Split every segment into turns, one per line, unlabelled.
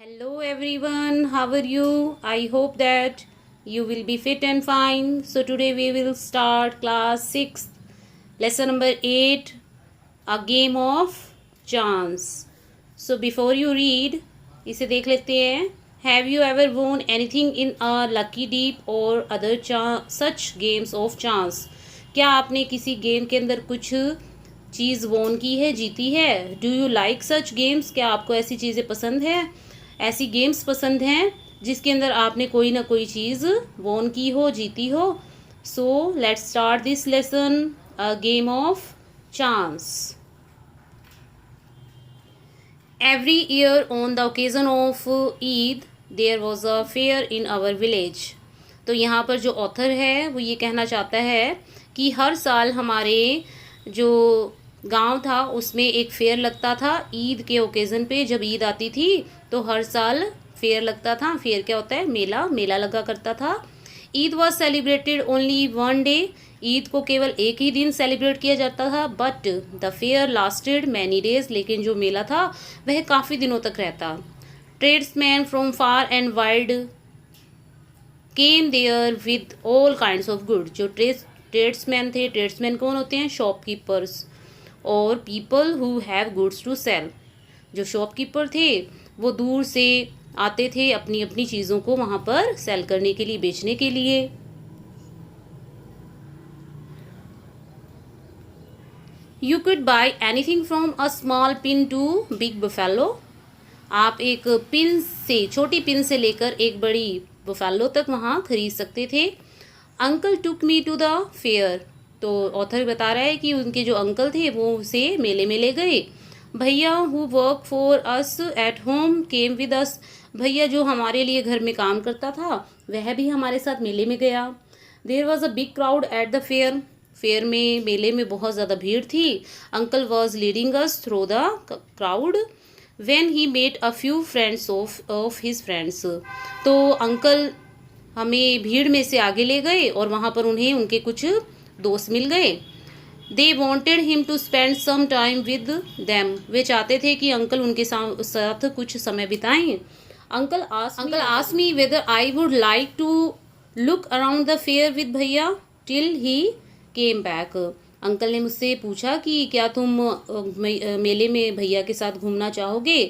Hello everyone, how are you? I hope that you will be fit and fine. So today we will start class 6, lesson number 8, a game of chance. So before you read, इसे देख लेते हैं. Have you ever won anything in a lucky deep or other such games of chance? क्या आपने किसी game के अंदर कुछ चीज़ वोन की है, जीती है? Do you like such games? क्या आपको ऐसी चीज़ें पसंद है, ऐसी गेम्स पसंद हैं जिसके अंदर आपने कोई ना कोई चीज़ वोन की हो, जीती हो? So let's start this lesson, a game of chance. Every year on the occasion of Eid, there was a fair in our village. तो यहाँ पर जो ऑथर है वो ये कहना चाहता है कि हर साल हमारे जो गांव था उसमें एक फेयर लगता था ईद के ओकेज़न पे. जब ईद आती थी तो हर साल फेयर लगता था. फेयर क्या होता है? मेला. मेला लगा करता था. Eid was celebrated only one day. Eid को केवल एक ही दिन सेलिब्रेट किया जाता था. But the fair lasted many days. लेकिन जो मेला था वह काफ़ी दिनों तक रहता. Tradesman from far and wide came there with all kinds of good. जो ट्रेड्समैन थे, ट्रेड्समैन कौन होते हैं? शॉपकीपर्स. और people who have goods to sell. जो शॉपकीपर थे वो दूर से आते थे अपनी अपनी चीज़ों को वहाँ पर सेल करने के लिए, बेचने के लिए. You could buy anything from a small pin to big buffalo. आप एक पिन से, छोटी पिन से लेकर एक बड़ी बफेलो तक वहाँ खरीद सकते थे. Uncle took me to the fair. तो ऑथर बता रहा है कि उनके जो अंकल थे वो उसे मेले में ले गए. भैया who work for us at home came with us. भैया जो हमारे लिए घर में काम करता था वह भी हमारे साथ मेले में गया. There was a big crowd at the fair. Fair में, मेले में बहुत ज़्यादा भीड़ थी. Uncle was leading us through the crowd when he met a few friends of his friends. तो अंकल हमें भीड़ में से आगे ले गए और वहाँ पर उन्हें उनके कुछ दोस्त मिल गए. They wanted him to spend some time with them. वे चाहते थे कि अंकल उनके साथ कुछ समय बिताएं. Uncle asked me whether I would like to look around the fair with भैया till he came back. Uncle ने मुझसे पूछा कि क्या तुम मेले में भैया के साथ घूमना चाहोगे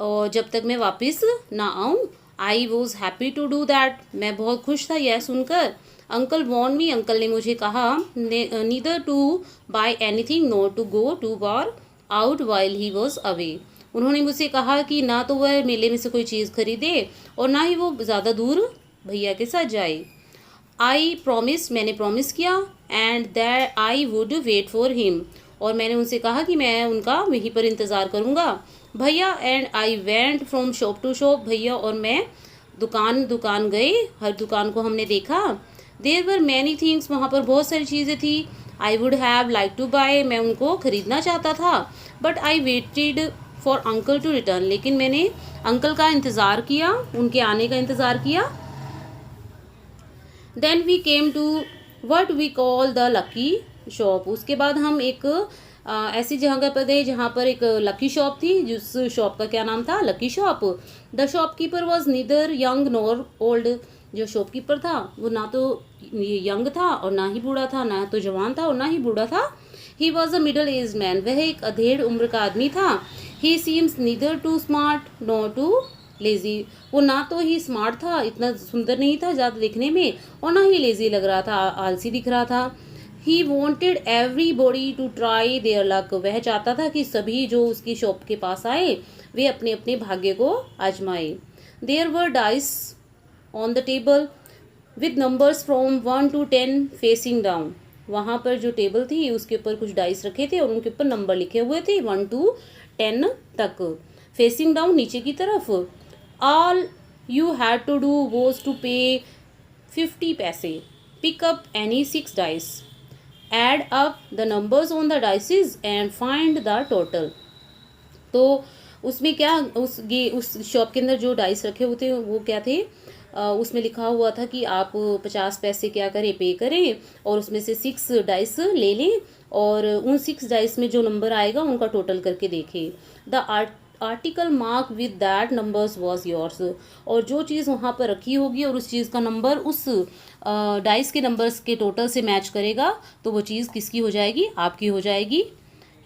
और जब तक मैं वापस ना आऊँ. I was happy to do that. मैं बहुत खुश था यह सुनकर. अंकल वॉर्न मी. अंकल ने मुझे कहा neither to buy anything nor to go to bar out while he was away. उन्होंने मुझसे कहा कि ना तो वह मेले में से कोई चीज़ खरीदे और ना ही वो ज़्यादा दूर भैया के साथ जाए. I promise. मैंने प्रॉमिस किया. And that I would wait for him. और मैंने उनसे कहा कि मैं उनका वहीं पर इंतज़ार करूँगा. भैया and I went from shop to shop. भैया और मैं दुकान गए. हर दुकान को हमने देखा. There were many things. वहाँ पर बहुत सारी चीज़ें थी. I would have like to buy. मैं उनको ख़रीदना चाहता था. But I waited for uncle to return. लेकिन मैंने अंकल का इंतज़ार किया, उनके आने का इंतज़ार किया. Then we came to what we call the lucky shop. उसके बाद हम एक ऐसी जगह पर गए जहाँ पर एक लकी शॉप थी. जिस शॉप का क्या नाम था? Lucky shop. The shopkeeper was neither young nor old. जो शॉपकीपर था वो ना तो यंग था और ना ही बूढ़ा था, ना तो जवान था और ना ही बूढ़ा था. He was a middle age man. वह एक अधेड़ उम्र का आदमी था. He seems neither too smart nor too lazy. वो ना तो ही स्मार्ट था, इतना सुंदर नहीं था ज़्यादा दिखने में, और ना ही लेजी लग रहा था, आलसी दिख रहा था. He wanted everybody to try their luck. वह चाहता था कि सभी जो उसकी शॉप के पास आए वे अपने अपने भाग्य को आजमाए. There were dice on the table with numbers from 1 to 10 facing down. वहाँ पर जो टेबल थी उसके ऊपर कुछ डाइस रखे थे और उनके ऊपर नंबर लिखे हुए थे 1 to 10 तक. फेसिंग डाउन, नीचे की तरफ. All you had to do was to pay 50 पैसे. Pick up any 6 dice. Add up the numbers on the dices and find the total. तो उसमें क्या, उस शॉप के अंदर जो डाइस रखे होते हैं वो क्या थे, उसमें लिखा हुआ था कि आप 50 पैसे क्या करें, पे करें और उसमें से 6 डाइस ले लें और उन 6 डाइस में जो नंबर आएगा उनका टोटल करके देखें. The article mark with that numbers was yours, और जो चीज़ वहाँ पर रखी होगी और उस चीज़ का नंबर उस डाइस के नंबर्स के टोटल से मैच करेगा तो वो चीज़ किसकी हो जाएगी, आपकी हो जाएगी।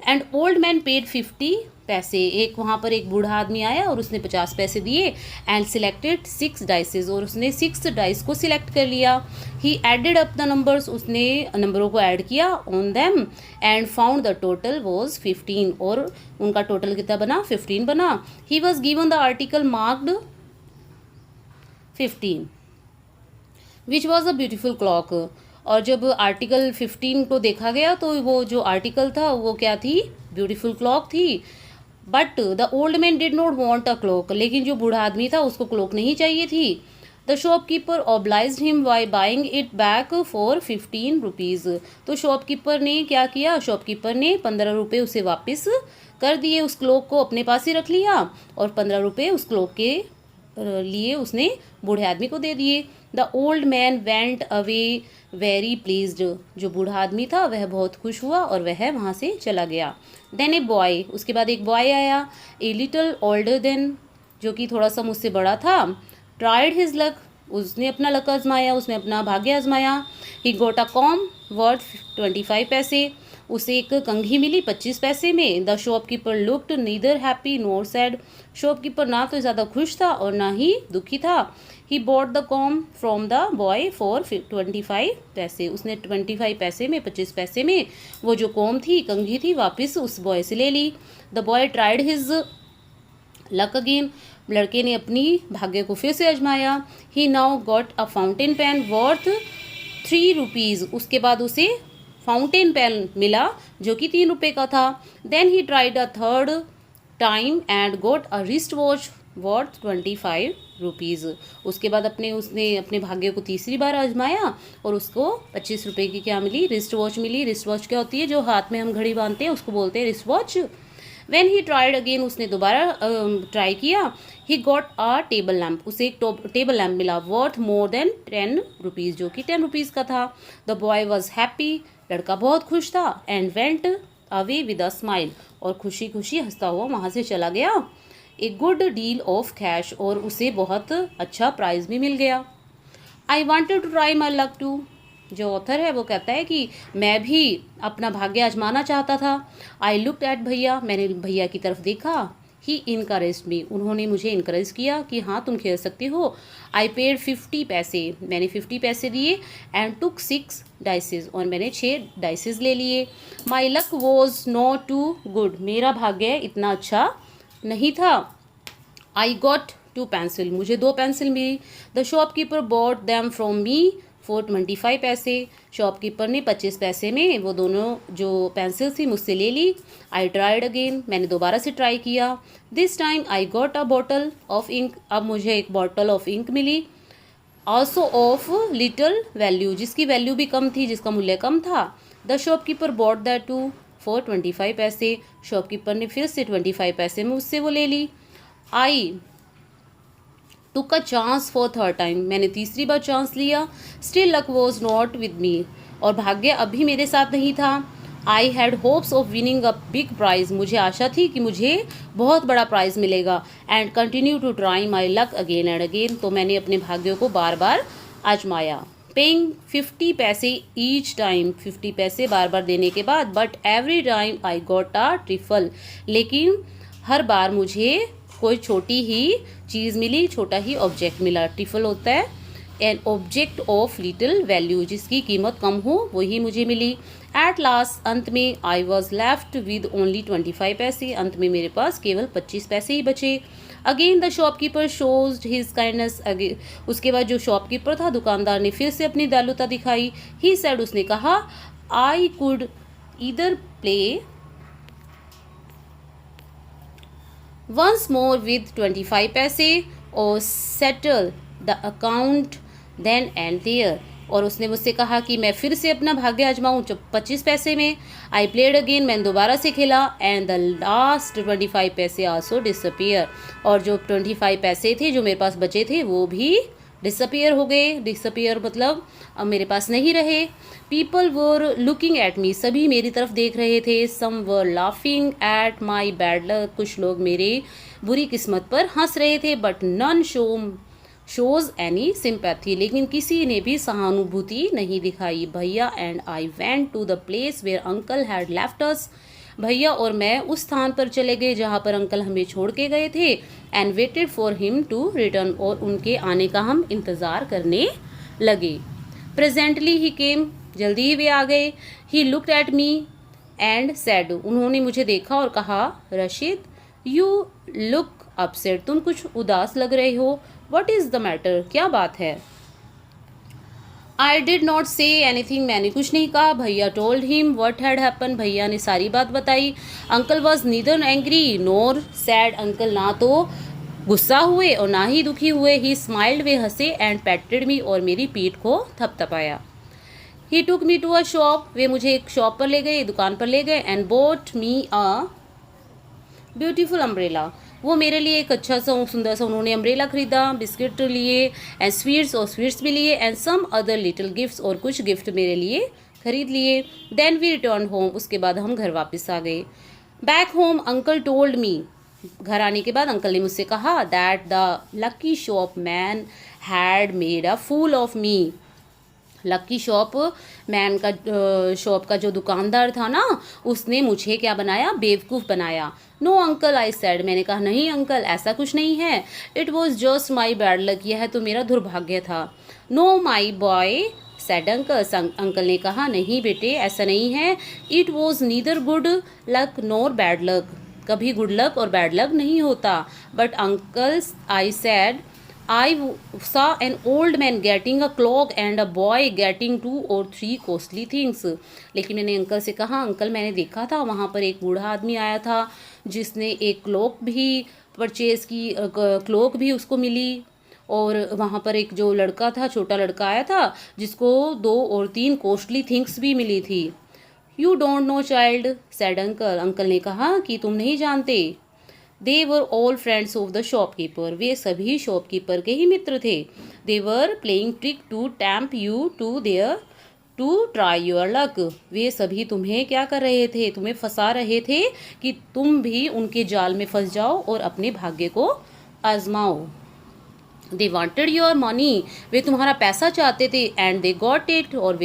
एंड ओल्ड मैन पेड 50 पैसे, एक वहाँ पर एक बूढ़ा आदमी आया और उसने 50 पैसे दिए। एंड सिलेक्टेड 6 डाइसेस, और उसने 6 डाइस को सिलेक्ट कर लिया। ही एडेड अप द नंबर्स, उसने नंबरों को ऐड किया on them and found the total was 15, और उनका टोटल कितना बना, 15 बना। He was given the article marked 15 which was a beautiful clock, और जब आर्टिकल 15 को देखा गया तो वो जो आर्टिकल था वो क्या थी, ब्यूटीफुल क्लॉक थी। But the old man did not want a clock, लेकिन जो बूढ़ा आदमी था उसको क्लॉक नहीं चाहिए थी। The shopkeeper obliged him by buying it back for 15 rupees, तो शॉपकीपर ने क्या किया, शॉपकीपर ने 15 रुपये उसे वापस कर दिए, उस क्लॉक को अपने पास ही रख लिया और 15 रुपये उस क्लॉक के लिए उसने बूढ़े आदमी को दे दिए। The old man went away very pleased, जो बूढ़ा आदमी था वह बहुत खुश हुआ और वह वहाँ से चला गया। देन ए बॉय, उसके बाद एक बॉय आया, ए लिटल ओल्डर देन, जो कि थोड़ा सा मुझसे बड़ा था। ट्राइड हिज लक, उसने अपना लक आजमाया, उसने अपना भाग्य आजमाया। ही गोट अ कॉम वर्थ 25 पैसे, उसे एक कंघी मिली 25 पैसे में। The shopkeeper looked neither happy NOR sad, shopkeeper ना तो ज़्यादा खुश था और ना ही दुखी था। He bought the com from the boy for 25 पैसे, उसने 25 पैसे में, 25 पैसे में वो जो कॉम थी, कंघी थी, वापस उस बॉय से ले ली। The boy tried his luck again, लड़के ने अपनी भाग्य को फिर से आजमाया। He now got a fountain pen worth 3 rupees, उसके बाद उसे फाउंटेन पेन मिला जो कि 3 रुपये का था। Then he tried a third time and got a wrist watch worth 25 rupees, उसके बाद उसने अपने भाग्य को तीसरी बार आजमाया और उसको 25 रुपये की क्या मिली, रिस्ट वॉच मिली। रिस्ट वॉच क्या होती है, जो हाथ में हम घड़ी बांधते हैं उसको बोलते हैं wrist watch. When he tried again, उसने दोबारा ट्राई किया। He got a table lamp, उसे एक टेबल लैम्प मिला वर्थ मोर देन 10 रुपीज़, जो कि 10 रुपीज़ का था। द बॉय वॉज हैप्पी, लड़का बहुत खुश था। And went away with a smile, और खुशी खुशी हंसता हुआ वहाँ से चला गया। A good deal of cash, और उसे बहुत अच्छा प्राइज़ भी मिल गया। I wanted to try my luck too, जो ऑथर है वो कहता है कि मैं भी अपना भाग्य आजमाना चाहता था। आई लुक्ड एट भैया, मैंने भैया की तरफ देखा। ही इनकरेज्ड मी, उन्होंने मुझे इनकरेज किया कि हाँ तुम खेल सकती हो। आई पेड 50 पैसे, मैंने 50 पैसे दिए। एंड टुक 6 डाइसेस, और मैंने 6 डाइसेस ले लिए। My luck was not too good, मेरा भाग्य इतना अच्छा नहीं था। आई गॉट 2 पेंसिल, मुझे 2 पेंसिल मिली। The shopkeeper bought them from me for 25 paise, shopkeeper ने 25 पैसे में वो दोनों जो पेंसिल थी मुझसे ले ली। आई ट्राइड अगेन, मैंने दोबारा से ट्राई किया। This time I got a bottle of ink, अब मुझे एक बॉटल ऑफ इंक मिली। ऑल्सो ऑफ लिटल वैल्यू, जिसकी वैल्यू भी कम थी, जिसका मूल्य कम था। The shopkeeper bought that too for 25 paise, shopkeeper ने फिर से 25 पैसे में उससे वो ले ली। I took a chance for third time, मैंने तीसरी बार चांस लिया। Still luck was not with me, और भाग्य अभी मेरे साथ नहीं था। I had hopes of winning a big prize, मुझे आशा थी कि मुझे बहुत बड़ा प्राइज़ मिलेगा। And continue to try my luck again and again, तो मैंने अपने भाग्य को बार बार आजमाया। पेइंग 50 पैसे ईच टाइम, 50 पैसे बार बार देने के बाद। But every time I got a trifle, लेकिन हर बार मुझे कोई छोटी ही चीज़ मिली, छोटा ही ऑब्जेक्ट मिला। ट्रिफल होता है an object of little value, जिसकी कीमत कम हो वही मुझे मिली। एट लास्ट, अंत में I was left with only 25 पैसे, अंत में मेरे पास केवल 25 पैसे ही बचे। Again the shopkeeper shows his kindness, उसके बाद जो शॉपकीपर था, दुकानदार ने फिर से अपनी दयालुता दिखाई। ही सेड, उसने कहा, I could either play once more with 25 पैसे और settle the account then and there, और उसने मुझसे कहा कि मैं फिर से अपना भाग्य आजमाऊँ 25 पैसे में। आई प्लेड अगेन, मैंने दोबारा से खेला। एंड द लास्ट 25 पैसे आल्सो डिसअपियर, और जो 25 पैसे थे जो मेरे पास बचे थे वो भी डिसअपियर हो गए, डिसअपियर मतलब अब मेरे पास नहीं रहे। People were looking at me, सभी मेरी तरफ देख रहे थे। Some were laughing at my bad luck, कुछ लोग मेरी बुरी किस्मत पर हंस रहे थे। But none shows any sympathy, लेकिन किसी ने भी सहानुभूति नहीं दिखाई। भैया and I went to the place where uncle had left us, भैया और मैं उस स्थान पर चले गए जहाँ पर अंकल हमें छोड़ के गए थे। And waited for him to return, और उनके आने का हम इंतज़ार करने लगे। प्रेजेंटली ही केम, जल्दी ही वे आ गए। He looked at me and said, उन्होंने मुझे देखा और कहा, रशीद यू लुक अपसेट, तुम कुछ उदास लग रहे हो। व्हाट इज़ द मैटर, क्या बात है। I did not say anything, मैंने कुछ नहीं कहा। भैया told him what had happen, भैया ने सारी बात बताई। Uncle was neither angry NOR sad, uncle ना तो गुस्सा हुए और ना ही दुखी हुए। ही स्माइल्ड, वे हंसे। एंड पैटेड मी, और मेरी पीठ को थपथपाया। ही टुक मी टू अ शॉप, वे मुझे एक शॉप पर ले गए, दुकान पर ले गए। And boat me a beautiful umbrella, वो मेरे लिए एक अच्छा सा सुंदर सा उन्होंने अम्ब्रेला खरीदा। बिस्किट लिए एंड स्वीट्स, और स्वीट्स भी लिए। And some other little gifts, और कुछ गिफ्ट मेरे लिए खरीद लिए। देन वी रिटर्न होम, उसके बाद हम घर वापस आ गए। Back home uncle told me, घर आने के बाद अंकल ने मुझसे कहा, that the lucky shop man had made a fool of me, lucky shop man का शॉप का जो दुकानदार था ना, उसने मुझे क्या बनाया, बेवकूफ़ बनाया। नो अंकल आई सेड, मैंने कहा नहीं अंकल ऐसा कुछ नहीं है। It was just my bad luck, यह है तो मेरा दुर्भाग्य था। Know my boy said uncle, uncle ने कहा नहीं बेटे ऐसा नहीं है। It was neither good luck NOR bad luck, कभी गुड लक और बैड लक नहीं होता। But uncle I said, I saw an old man getting a cloak and a boy getting 2 or 3 costly things. लेकिन मैंने uncle से कहा, uncle मैंने देखा था वहाँ पर एक बूढ़ा आदमी आया था जिसने एक क्लोक भी परचेज़ की, क्लोक भी उसको मिली। और वहाँ पर एक जो लड़का था, छोटा लड़का आया था जिसको 2 और 3 कॉस्टली थिंग्स भी मिली थी। You don't know child said uncle, uncle ने कहा कि तुम नहीं जानते। They were all friends of the shopkeeper, वे सभी शॉपकीपर के ही मित्र थे। They were playing trick to tempt you to there to try your luck, वे सभी तुम्हें क्या कर रहे थे, तुम्हें फंसा रहे थे कि तुम भी उनके जाल में फंस जाओ और अपने भाग्य को आजमाओ। दे वांटेड योर मनी, वे तुम्हारा पैसा चाहते थे। एंड दे गॉट इट, और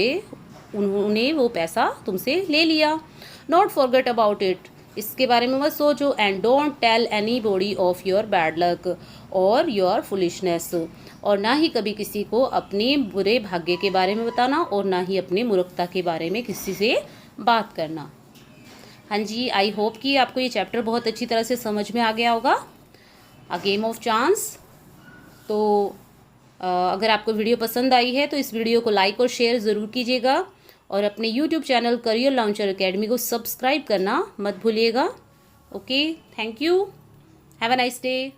उन्होंने वो पैसा तुमसे ले लिया। नॉट फॉरगेट अबाउट इट, इसके बारे में मत सोचो। And don't tell anybody of your bad luck और योर फुलिशनेस, और ना ही कभी किसी को अपने बुरे भाग्य के बारे में बताना, और ना ही अपने मूर्खता के बारे में किसी से बात करना। हाँ जी, आई होप कि आपको ये चैप्टर बहुत अच्छी तरह से समझ में आ गया होगा, अ गेम ऑफ चांस। तो अगर आपको वीडियो पसंद आई है तो इस वीडियो को लाइक और शेयर ज़रूर कीजिएगा, और अपने YouTube channel career launcher academy को सब्सक्राइब करना मत भूलिएगा। Okay, thank you, have a nice day.